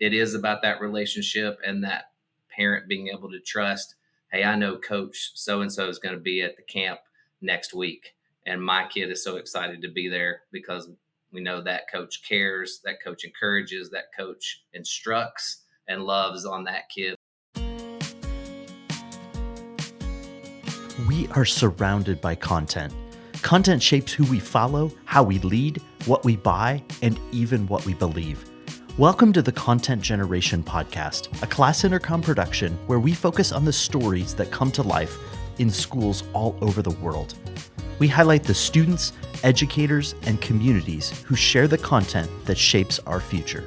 it is about that relationship and that parent being able to trust, hey, I know coach so and so is going to be at the camp next week. And my kid is so excited to be there because we know that coach cares, that coach encourages, that coach instructs and loves on that kid. We are surrounded by content. Content shapes who we follow, how we lead, what we buy, and even what we believe. Welcome to the Content Generation Podcast, a class intercom production where we focus on the stories that come to life in schools all over the world. We highlight the students, educators, and communities who share the content that shapes our future.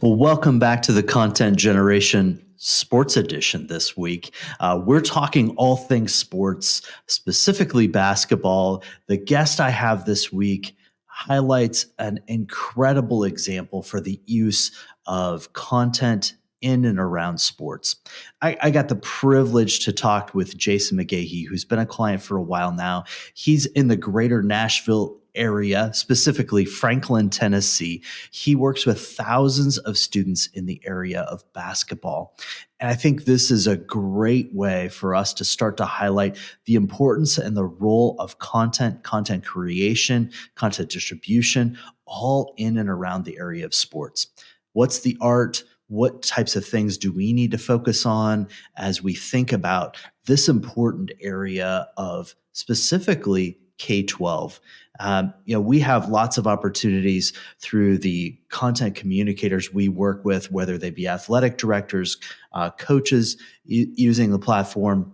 Well, welcome back to the Content Generation Sports Edition this week. We're talking all things sports, specifically basketball. The guest I have this week highlights an incredible example for the use of content in and around sports. I got the privilege to talk with Jason McGehee, who's been a client for a while now. He's in the greater Nashville area, specifically Franklin, Tennessee. He works with thousands of students in the area of basketball. And I think this is a great way for us to start to highlight the importance and the role of content creation, content distribution, all in and around the area of sports. What's the art? What types of things do we need to focus on as we think about this important area of specifically K-12? We have lots of opportunities through the content communicators we work with, whether they be athletic directors, coaches using the platform,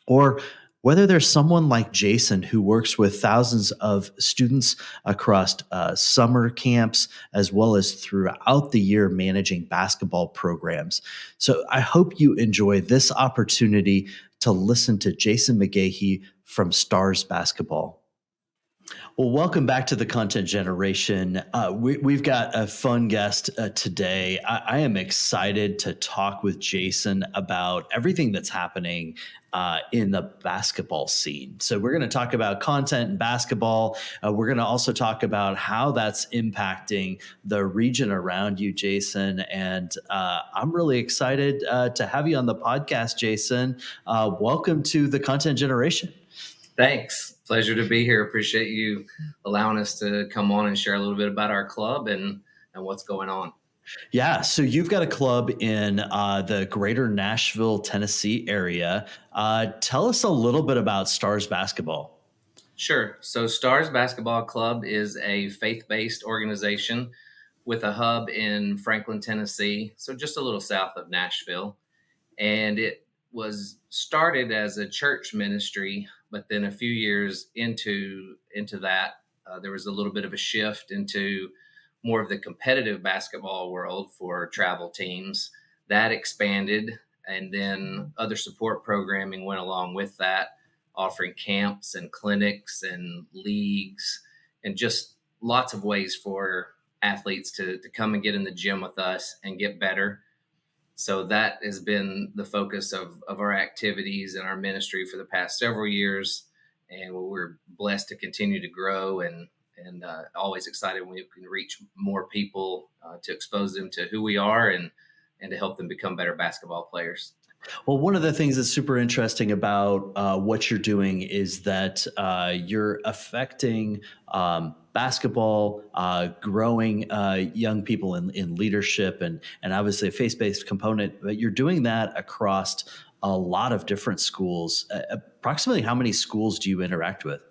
or whether there's someone like Jason who works with thousands of students across summer camps, as well as throughout the year managing basketball programs. So I hope you enjoy this opportunity to listen to Jason McGehee from Stars Basketball. Well, welcome back to the Content Generation. We've got a fun guest today. I am excited to talk with Jason about everything that's happening in the basketball scene. So we're going to talk about content and basketball. We're going to also talk about how that's impacting the region around you, Jason. And I'm really excited to have you on the podcast, Jason. Welcome to the Content Generation. Thanks. Pleasure to be here. Appreciate you allowing us to come on and share a little bit about our club and what's going on. Yeah. So you've got a club in the greater Nashville, Tennessee area. Tell us a little bit about Stars Basketball. Sure. So Stars Basketball Club is a faith-based organization with a hub in Franklin, Tennessee, so just a little south of Nashville. And it was started as a church ministry, but then a few years into that, there was a little bit of a shift into more of the competitive basketball world for travel teams. That expanded, and then other support programming went along with that, offering camps and clinics and leagues and just lots of ways for athletes to come and get in the gym with us and get better. So that has been the focus of our activities and our ministry for the past several years. And we're blessed to continue to grow and always excited when we can reach more people to expose them to who we are and to help them become better basketball players. Well, one of the things that's super interesting about what you're doing is that you're affecting basketball, growing young people in leadership, and obviously a faith-based component. But you're doing that across a lot of different schools. Approximately how many schools do you interact with?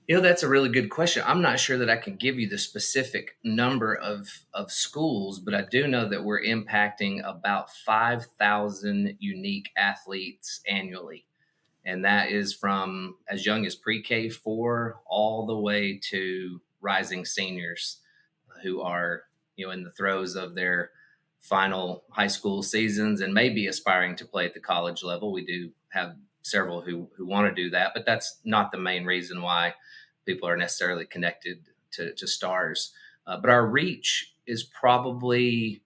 That's a really good question. I'm not sure that I can give you the specific number of schools, but I do know that we're impacting about 5,000 unique athletes annually. And that is from as young as pre-K 4 all the way to rising seniors who are, in the throes of their final high school seasons and maybe aspiring to play at the college level. We do have several who want to do that, but that's not the main reason why people are necessarily connected to Stars. But our reach is probably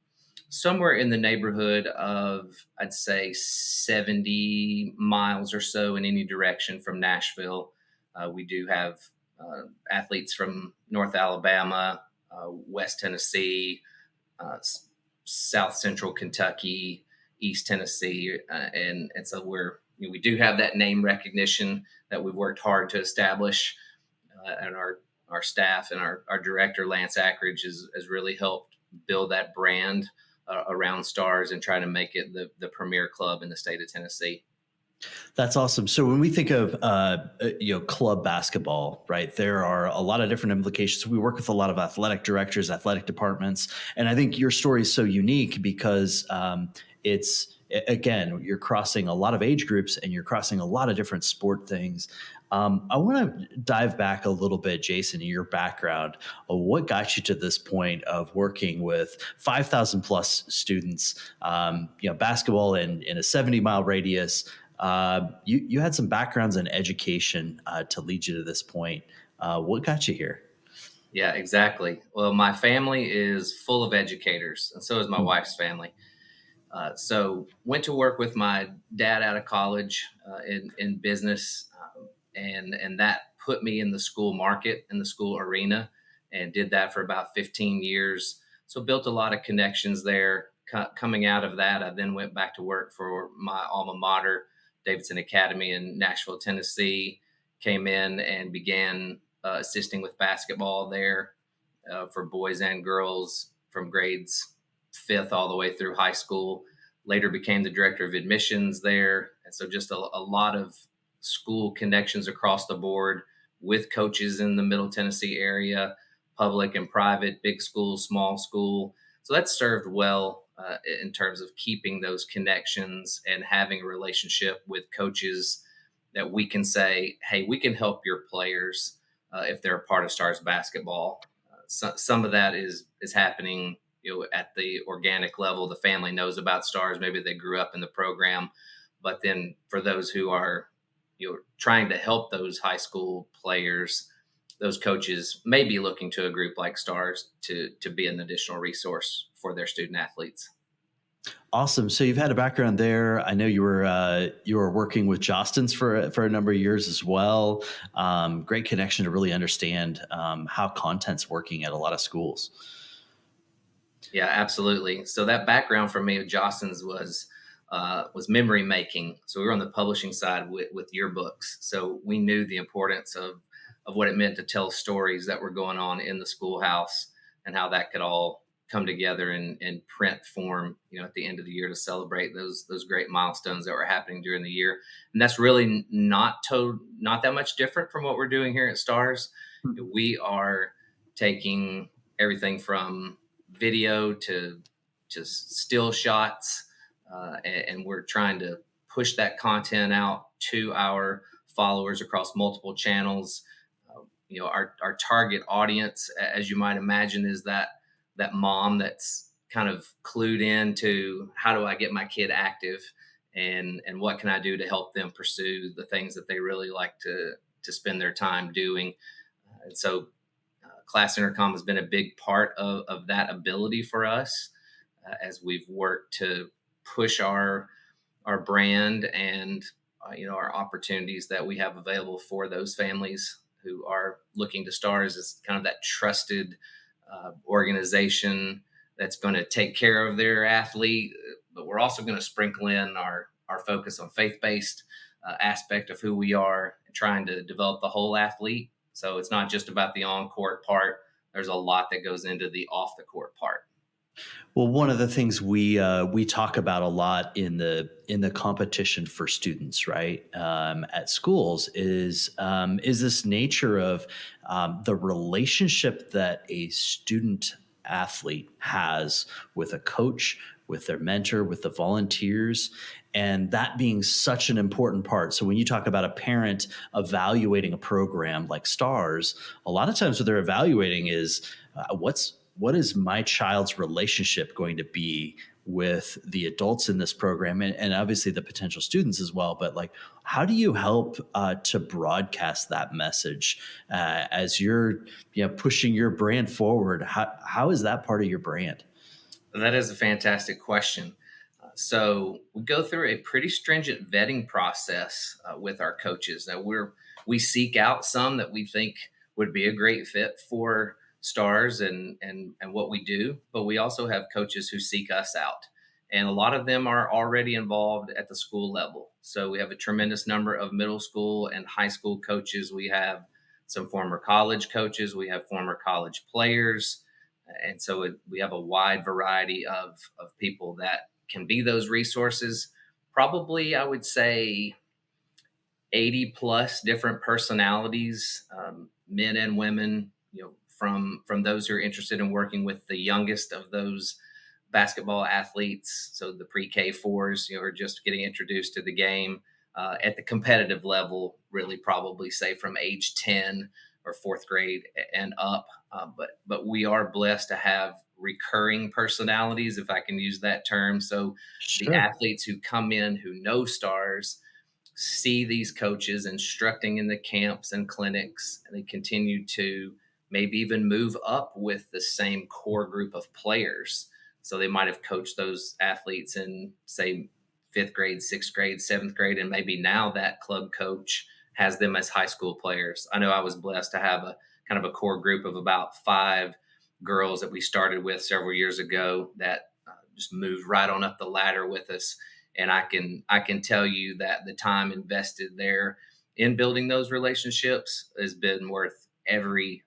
somewhere in the neighborhood of, I'd say, 70 miles or so in any direction from Nashville. We do have athletes from North Alabama, West Tennessee, uh, South Central Kentucky, East Tennessee, and so we do have that name recognition that we've worked hard to establish, and our staff and our director Lance Ackridge has really helped build that brand around Stars and try to make it the premier club in the state of Tennessee. That's awesome. So when we think of club basketball, right, there are a lot of different implications. We work with a lot of athletic directors, athletic departments, and I think your story is so unique because it's again, you're crossing a lot of age groups and you're crossing a lot of different sport things. I want to dive back a little bit, Jason, in your background. What got you to this point of working with 5,000 plus students, basketball in a 70-mile radius? You had some backgrounds in education to lead you to this point. What got you here? Yeah, exactly. Well, my family is full of educators, and so is my wife's family. So went to work with my dad out of college in business, and that put me in the school market, in the school arena, and did that for about 15 years. So built a lot of connections there. Coming out of that, I then went back to work for my alma mater, Davidson Academy in Nashville, Tennessee. Came in and began assisting with basketball there for boys and girls from grades fifth all the way through high school. Later became the director of admissions there. And so just a lot of school connections across the board with coaches in the Middle Tennessee area, public and private, big school, small school. So that served well in terms of keeping those connections and having a relationship with coaches that we can say, hey, we can help your players if they're a part of Stars basketball. Some of that is happening, at the organic level. The family knows about Stars. Maybe they grew up in the program, but then for those who are, trying to help those high school players, those coaches may be looking to a group like Stars to be an additional resource for their student athletes. Awesome. So you've had a background there. I know you were working with Jostens for a number of years as well. Great connection to really understand how content's working at a lot of schools. Yeah, absolutely. So that background for me with Jostens was memory making. So we were on the publishing side with yearbooks. So we knew the importance of what it meant to tell stories that were going on in the schoolhouse and how that could all come together in print form, at the end of the year to celebrate those great milestones that were happening during the year. And that's really not that much different from what we're doing here at Stars. We are taking everything from video to just still shots, and we're trying to push that content out to our followers across multiple channels. Our target audience, as you might imagine, is that mom that's kind of clued in to how do I get my kid active, and what can I do to help them pursue the things that they really like to spend their time doing. And so Class Intercom has been a big part of that ability for us as we've worked to push our brand and our opportunities that we have available for those families who are looking to Stars as kind of that trusted organization that's going to take care of their athlete. But we're also going to sprinkle in our focus on faith-based aspect of who we are, and trying to develop the whole athlete. So it's not just about the on-court part. There's a lot that goes into the off-the-court part. Well, one of the things we talk about a lot in the competition for students, right, at schools is this nature of the relationship that a student athlete has with a coach, with their mentor, with the volunteers, and that being such an important part. So when you talk about a parent evaluating a program like Stars, a lot of times what they're evaluating is what is my child's relationship going to be with the adults in this program, and obviously the potential students as well. But like, how do you help to broadcast that message as you're pushing your brand forward? How is that part of your brand? That is a fantastic question. So we go through a pretty stringent vetting process with our coaches. Now we seek out some that we think would be a great fit for stars and what we do, but we also have coaches who seek us out. And a lot of them are already involved at the school level. So we have a tremendous number of middle school and high school coaches. We have some former college coaches, we have former college players. And so we have a wide variety of people that can be those resources. Probably, I would say, 80 plus different personalities, men and women, from those who are interested in working with the youngest of those basketball athletes. So the pre-K fours, are just getting introduced to the game at the competitive level, really probably say from age 10 or fourth grade and up. But we are blessed to have recurring personalities, if I can use that term. So the Sure. athletes who come in who know stars see these coaches instructing in the camps and clinics, and they continue to maybe even move up with the same core group of players. So they might have coached those athletes in, say, fifth grade, sixth grade, seventh grade, and maybe now that club coach has them as high school players. I know I was blessed to have a kind of a core group of about 5 girls that we started with several years ago that just moved right on up the ladder with us. And I can tell you that the time invested there in building those relationships has been worth every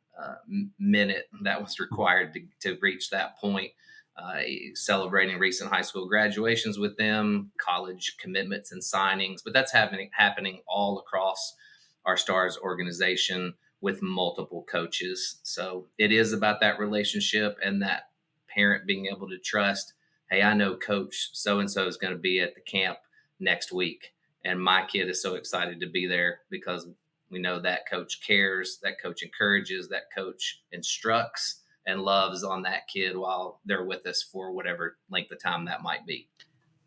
minute that was required to reach that point. Celebrating recent high school graduations with them, college commitments and signings, but that's happening all across our stars organization with multiple coaches. So it is about that relationship and that parent being able to trust, hey, I know coach so and so is going to be at the camp next week. And my kid is so excited to be there because we know that coach cares, that coach encourages, that coach instructs and loves on that kid while they're with us for whatever length of time that might be.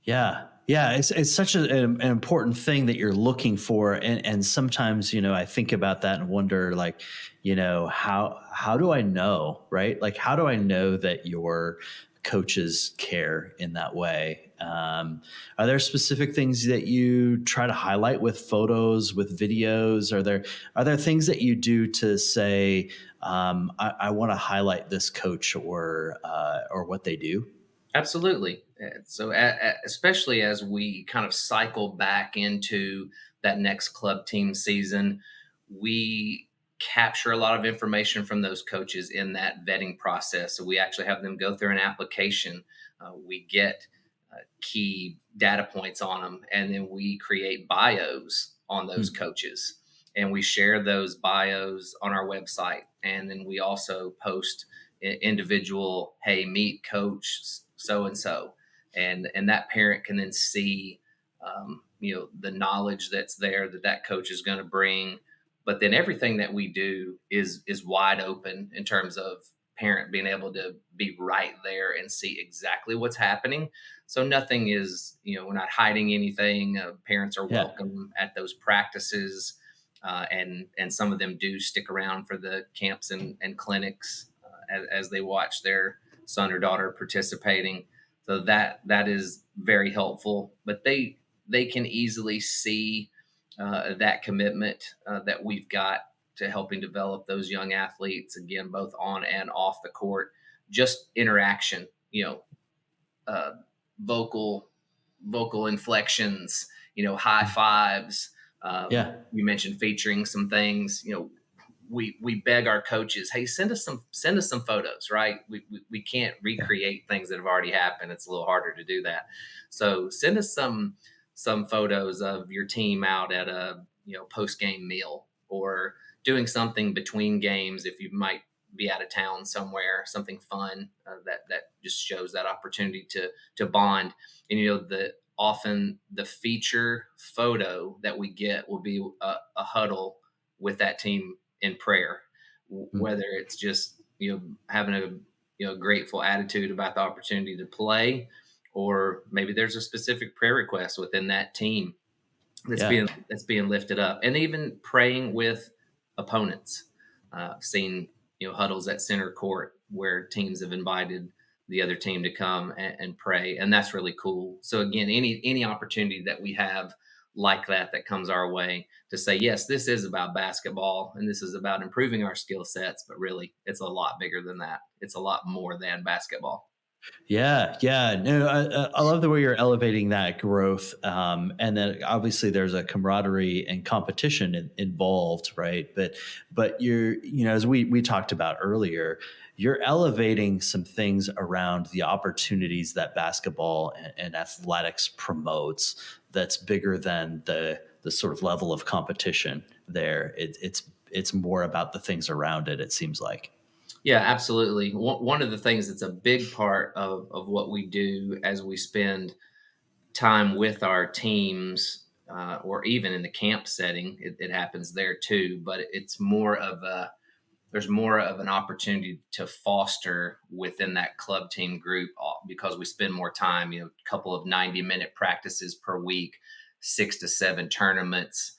Yeah. Yeah. It's such an important thing that you're looking for. And sometimes, I think about that and wonder like, how do I know, right? Like, how do I know that your coaches care in that way? Are there specific things that you try to highlight with photos, with videos? Are there things that you do to say, I want to highlight this coach or what they do? Absolutely. So, especially as we kind of cycle back into that next club team season, we capture a lot of information from those coaches in that vetting process. So, we actually have them go through an application. We get key data points on them, and then we create bios on those Hmm. coaches. And we share those bios on our website. And then we also post individual, hey, meet coach so and so, and that parent can then see the knowledge that's there that coach is going to bring. But then everything that we do is wide open in terms of parent being able to be right there and see exactly what's happening. So nothing is, we're not hiding anything. Parents are Yeah. welcome at those practices, and some of them do stick around for the camps and clinics as they watch their son or daughter participating. So that is very helpful. But they can easily see that commitment that we've got to helping develop those young athletes, again, both on and off the court. Just interaction, uh, vocal vocal inflections, high fives. Yeah. You mentioned featuring some things. We beg our coaches, hey, send us some photos, right? We can't Yeah. recreate things that have already happened. It's a little harder to do that. So send us some photos of your team out at a post game meal, or doing something between games if you might be out of town somewhere, something fun that just shows that opportunity to bond. And the often the feature photo that we get will be a huddle with that team in prayer, Mm. whether it's just having a grateful attitude about the opportunity to play, or maybe there's a specific prayer request within that team that's Yeah. being lifted up, and even praying with opponents. I've seen huddles at center court where teams have invited the other team to come and pray, and that's really cool. So again, any opportunity that we have like that comes our way to say, yes, this is about basketball and this is about improving our skill sets, but really it's a lot bigger than that. It's a lot more than basketball. Yeah, yeah. No, I love the way you're elevating that growth. And then obviously there's a camaraderie and competition involved, right? But as we talked about earlier, you're elevating some things around the opportunities that basketball and athletics promotes that's bigger than the sort of level of competition there. It's more about the things around it, it seems like. Yeah, absolutely. One of the things that's a big part of what we do as we spend time with our teams, or even in the camp setting, it happens there too. But it's more of there's more of an opportunity to foster within that club team group because we spend more time. A couple of 90-minute practices per week, 6 to 7 tournaments,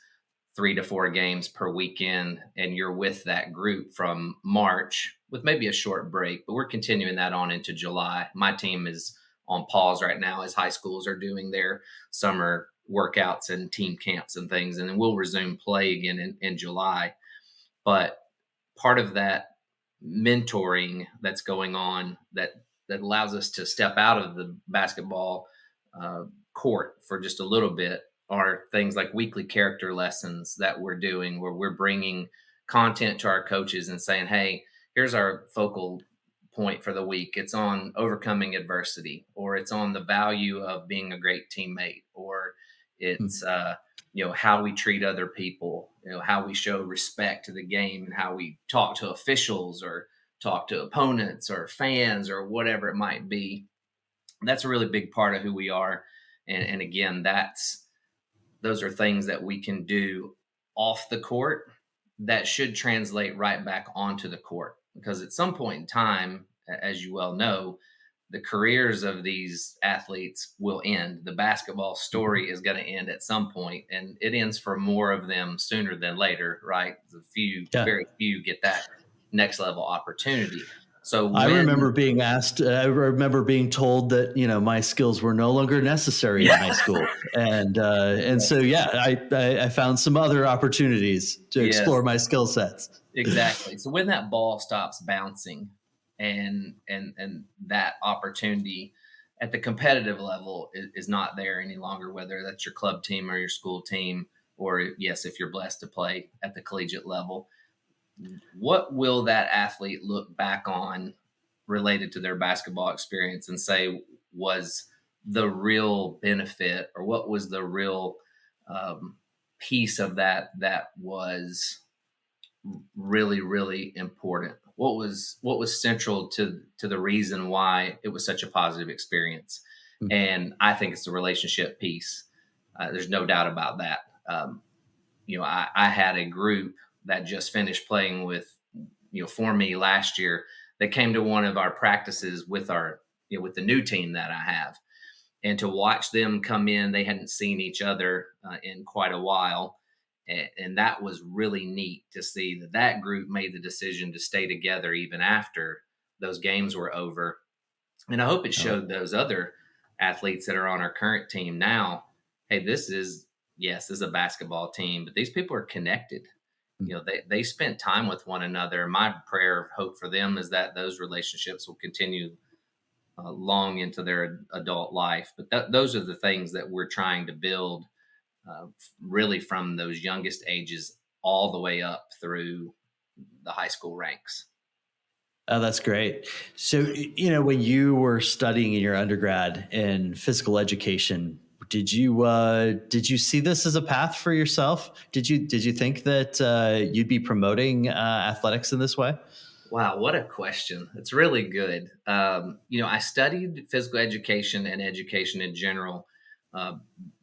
3 to 4 games per weekend, and you're with that group from March with maybe a short break, but we're continuing that on into July. My team is on pause right now as high schools are doing their summer workouts and team camps and things, and then we'll resume play again in July. But part of that mentoring that's going on that allows us to step out of the basketball uh, court for just a little bit are things like weekly character lessons that we're doing, where we're bringing content to our coaches and saying, hey, here's our focal point for the week. It's on overcoming adversity, or it's on the value of being a great teammate, or it's how we treat other people, how we show respect to the game and how we talk to officials or talk to opponents or fans or whatever it might be. That's a really big part of who we are. And again, those are things that we can do off the court that should translate right back onto the court, because at some point in time, as you well know, the careers of these athletes will end. The basketball story is going to end at some point, and it ends for more of them sooner than later, right? Yeah. Very few get that next level opportunity. So I when remember being asked, I remember being told that, my skills were no longer necessary in high yeah, school. And so, yeah, I found some other opportunities to yes, explore my skill sets. exactly. So when that ball stops bouncing and that opportunity at the competitive level is not there any longer, whether that's your club team or your school team, or yes, if you're blessed to play at the collegiate level, what will that athlete look back on related to their basketball experience and say was the real benefit, or what was the real piece of that was really, really important? What was central to the reason why it was such a positive experience? Mm. And I think it's the relationship piece. There's no doubt about that. I had a group that just finished playing for me last year, that came to one of our practices with with the new team that I have, and to watch them come in, they hadn't seen each other in quite a while. And that was really neat to see that group made the decision to stay together even after those games were over. And I hope it Oh, showed those other athletes that are on our current team now, hey, this is a basketball team, but these people are connected. mm. They spent time with one another. My prayer of hope for them is that those relationships will continue long into their adult life. But those are the things that we're trying to build, really from those youngest ages all the way up through the high school ranks. Oh, that's great. So, when you were studying in your undergrad in physical education, did you see this as a path for yourself? Did you think that you'd be promoting athletics in this way? Wow, what a question. It's really good. I studied physical education and education in general, uh,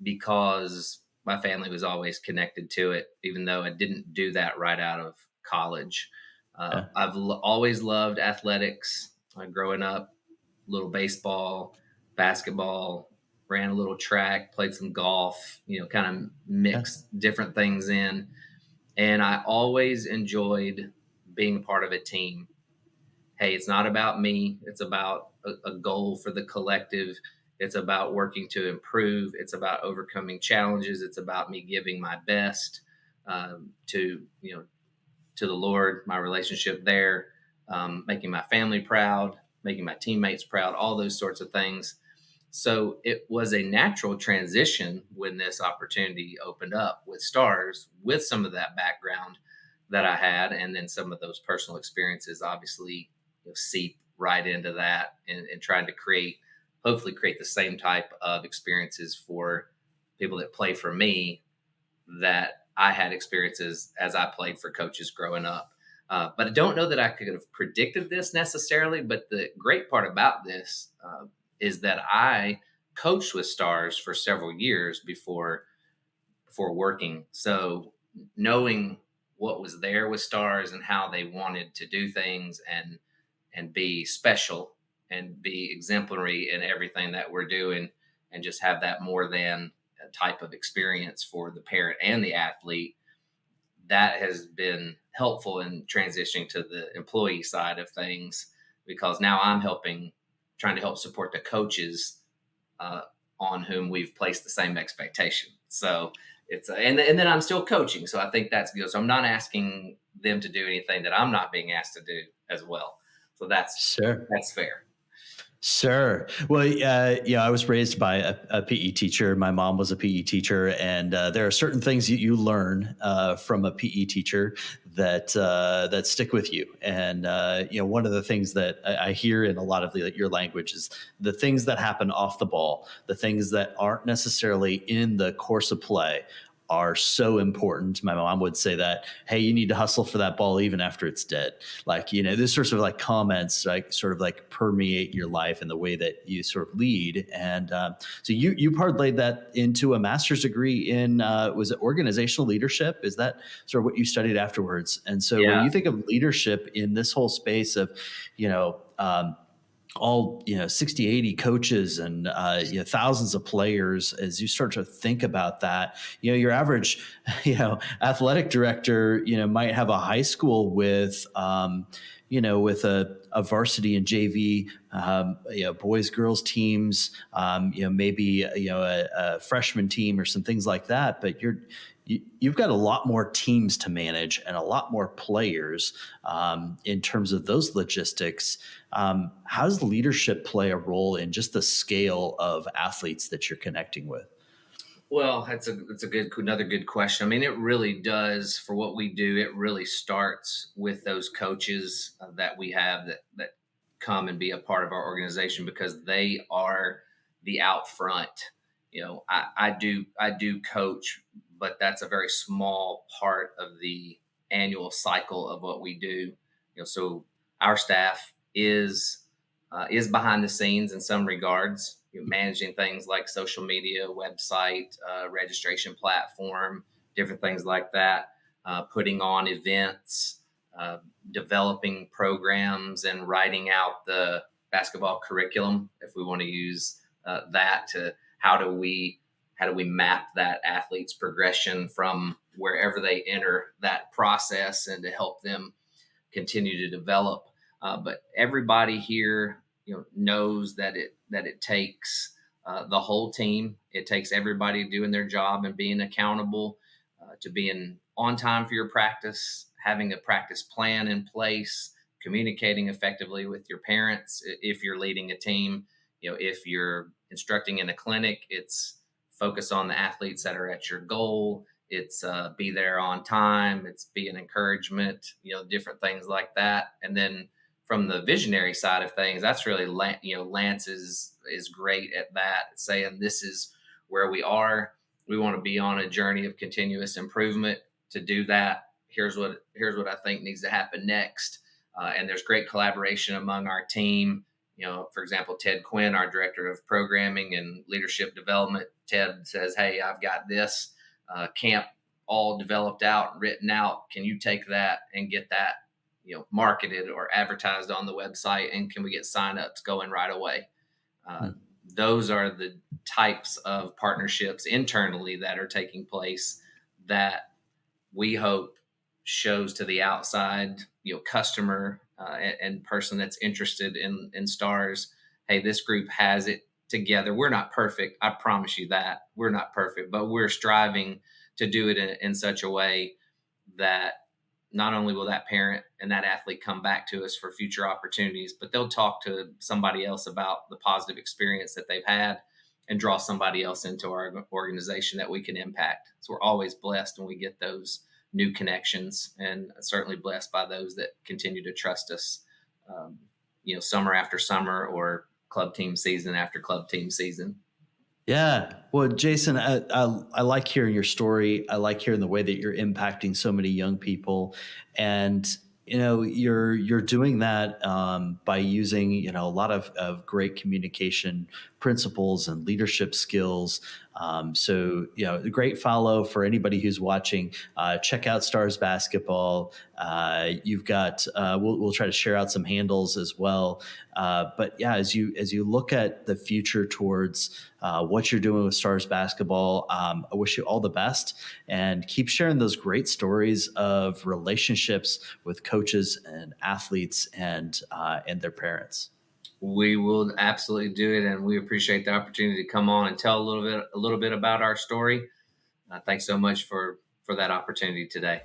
because my family was always connected to it, even though I didn't do that right out of college. Yeah. Always loved athletics, growing up, little baseball, basketball, ran a little track, played some golf, kind of Yeah. mixed different things in. And I always enjoyed being a part of a team. Hey, it's not about me, it's about a goal for the collective. It's about working to improve. It's about overcoming challenges. It's about me giving my best to to the Lord, my relationship there, making my family proud, making my teammates proud, all those sorts of things. So it was a natural transition when this opportunity opened up with Stars, with some of that background that I had, and then some of those personal experiences obviously seep right into that, and trying to hopefully create the same type of experiences for people that play for me that I had experiences as I played for coaches growing up. But I don't know that I could have predicted this necessarily. But the great part about this is that I coached with Stars for several years before working. So knowing what was there with Stars and how they wanted to do things and be special and be exemplary in everything that we're doing, and just have that more than a type of experience for the parent and the athlete, that has been helpful in transitioning to the employee side of things, because now I'm trying to help support the coaches uh, on whom we've placed the same expectation. So and then I'm still coaching, so I think that's good. So I'm not asking them to do anything that I'm not being asked to do as well. So Sure. that's fair. Sure. Well, I was raised by a PE teacher. My mom was a PE teacher, and there are certain things you learn from a PE teacher that stick with you. And one of the things that I hear in a lot of your language is the things that happen off the ball, the things that aren't necessarily in the course of play, are so important. My mom would say that, hey, you need to hustle for that ball even after it's dead. Like, this sorts of like comments, like sort of like permeate your life and the way that you sort of lead. And so you parlayed that into a master's degree in, was it organizational leadership? Is that sort of what you studied afterwards? And so when Yeah. you think of leadership in this whole space of, all 60, 80 coaches and thousands of players, as you start to think about that, your average athletic director might have a high school with with a varsity and JV boys girls teams, maybe a freshman team or some things like that, but you've got a lot more teams to manage and a lot more players in terms of those logistics. How does leadership play a role in just the scale of athletes that you're connecting with? Well, that's another good question. I mean, it really does for what we do. It really starts with those coaches that we have that come and be a part of our organization, because they are the out front. I do coach, but that's a very small part of the annual cycle of what we do. So our staff is behind the scenes in some regards, managing things like social media, website, registration platform, different things like that, putting on events, uh, developing programs, and writing out the basketball curriculum, if we want to use that, to how do we map that athlete's progression from wherever they enter that process, and to help them continue to develop. But everybody here, knows that it takes the whole team. It takes everybody doing their job and being accountable, to being on time for your practice, having a practice plan in place, communicating effectively with your parents if you're leading a team. If you're instructing in a clinic, it's focus on the athletes that are at your goal. It's be there on time. It's be an encouragement, different things like that. And then from the visionary side of things, that's really, Lance is great at that, saying this is where we are. We want to be on a journey of continuous improvement. To do that, here's what I think needs to happen next. And there's great collaboration among our team. For example, Ted Quinn, our director of programming and leadership development, Ted says, "Hey, I've got this camp all developed out and written out. Can you take that and get that marketed or advertised on the website, and can we get signups going right away?" uh, those are the types of partnerships internally that are taking place, that we hope shows to the outside customer and person that's interested in Stars, hey, this group has it together. We're not perfect. I promise you that. We're not perfect, but we're striving to do it in such a way that not only will that parent and that athlete come back to us for future opportunities, but they'll talk to somebody else about the positive experience that they've had and draw somebody else into our organization that we can impact. So we're always blessed when we get those new connections, and certainly blessed by those that continue to trust us, um, summer after summer or club team season after club team season. Yeah. Well, Jason, I like hearing your story. I like hearing the way that you're impacting so many young people, and you're doing that by using a lot of great communication principles and leadership skills. So a great follow for anybody who's watching. Check out Stars Basketball. You've got we'll try to share out some handles as well. But yeah, as you look at the future towards what you're doing with Stars Basketball, I wish you all the best, and keep sharing those great stories of relationships with coaches and athletes and their parents. We will absolutely do it, and we appreciate the opportunity to come on and tell a little bit about our story. Thanks so much for that opportunity today.